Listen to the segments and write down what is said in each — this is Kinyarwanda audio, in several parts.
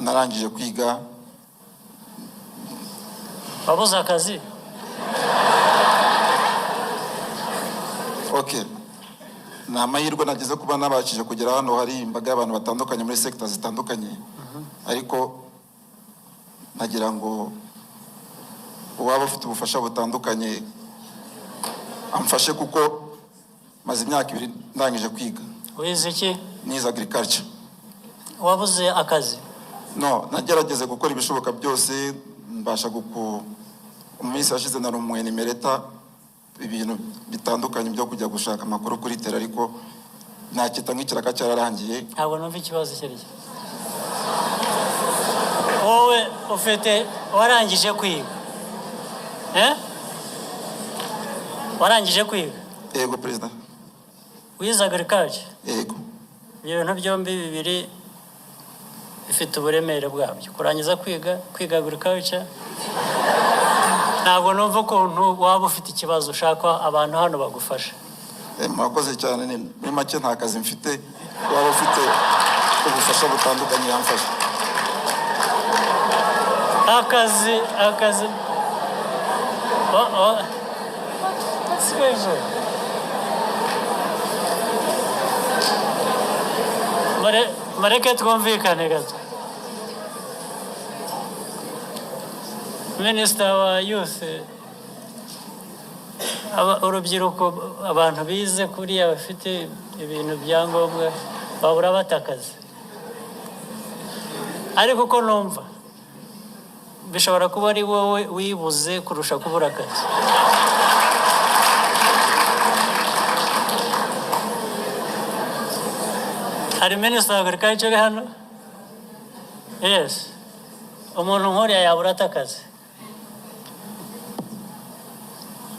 narangije kwiga. Wabuze akazi? Okay. Ni amahirwe nagize kuba nabashije kugera hano, hari imbaga y'abantu batandukanye muri sector zitandukanye. Ariko nagira ngo uwaba ufite ubufasha butandukanye amfashe, kuko maze imyaka 2 ndangije kwiga. Wize iki? Nize agriculture. Wabuze akazi? No, nagerageze gukora ibishoboka byose, mbasha umunsi yashize na rumwe nimereta ibintu bitandukanye byo kujya gushaka amakuru kuri tera, ariko nakita nk'ikiraka cyararangiye. Ntabwo numva ikibazo cyerije. Wowe ufite warangije kwiga? Warangije kwiga? Yego perezida. Wize agriculture? Yego. Ibyo bintu byombi bibiri bifite uburemere bwabyo. Kurangiza kwiga agriculture, ntabwo numva ukuntu waba ufite ikibazo ushaka abantu hano bagufasha. Mwakoze cyane, ni make nta kazi mfite, waba ufite ubufasha butandukanye yamfasha. Akazi. Sibyo. Mareke twumvikane gato. Minister wa Youth, urubyiruko, abantu bize kuri abafite ibintu byangombwa babura batakaza. Ariko uko numva bishobora kuba ari wowe wibuze kurusha kubura akazi. Hari Minister wa Agriculture hano? Yes. Umuntu nk'uriya yabura atakazi.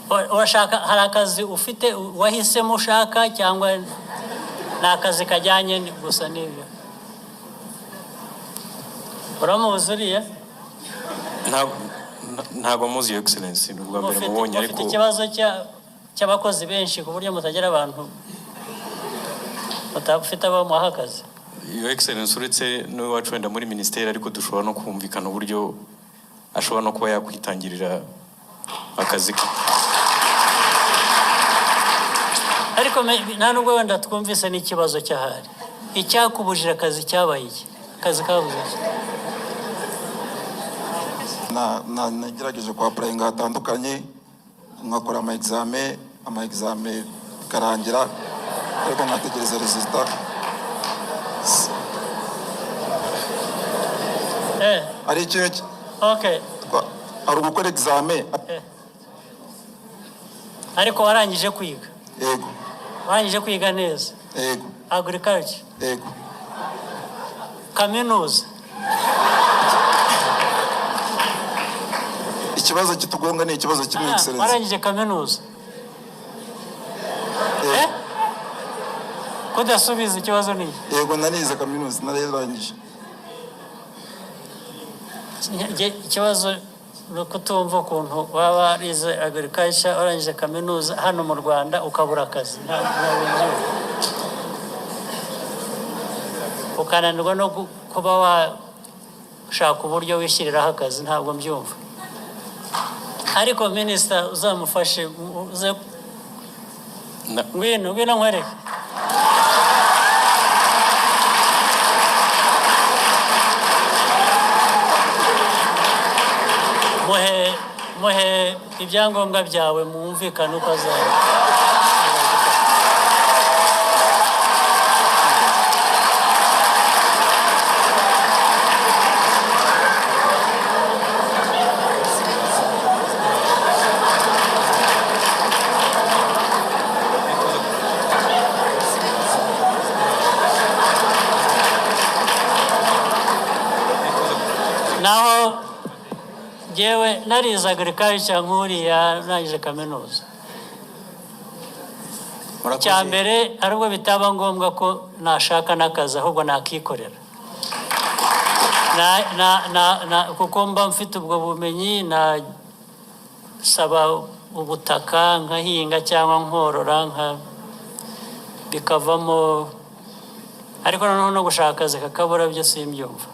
Urashaka, hari akazi ufite wahisemo ushaka cyangwa ni akazi kajyanye gusa n'ibyo? Uramuzi uriya? Ntabwo muzi Your Excellency, n'ubwa mbere mubonye, ariko ufite ikibazo cy'abakozi benshi ku buryo mutagira abantu batafite abamuha akazi. Your Excellency, uretse n'uwo wacu wenda muri ministeri, ariko dushobora no kumvikana uburyo ashobora no kuba yakwitangirira akazi ke. Ariko nta nubwo wenda twumvise n'ikibazo cyahari. Icyakubujije akazi cyabaye iki? Akazi kabuze iki? Nagerageje kwa applyinga hatandukanye, nkakora ama examen karangira, ariko nkategereza resultat. Ari ikintu. Okay. Ari gukora examen. Ariko warangije kwiga? Yego. Warangije kwiga neza? Yego. Agriculture? Yego. Kaminuza? Ikibazo kitugonga ni ikibazo kimwe, Excellency. Warangije kaminuza? Kudasubiza ikibazo ni? Yego, nanize kaminuza, narangije. Ikibazo nukutumva ukuntu waba warize agriculture warangije kaminuza hano mu Rwanda ukabura akazi. Ukananirwa no kuba washaka uburyo wishyiriraho akazi, ntabwo mbyumva. Ariko Minister uzamufashe, ngwino nkwereke. Muhe ibyangombwa byawe mwumvikane uko azaba. Naho jewe narize agriculture nk'uriya narangije kaminuza. Cyambere arubwo bitaba ngombwa ko nashaka n'akazi, ahubwo nakikorera. Kuko mba mfite ubwo bumenyi, nasaba ubutaka nkahinga cyangwa nkorora bikavamo, ariko noneho no gushaka akazi kakabura byo simbyumva.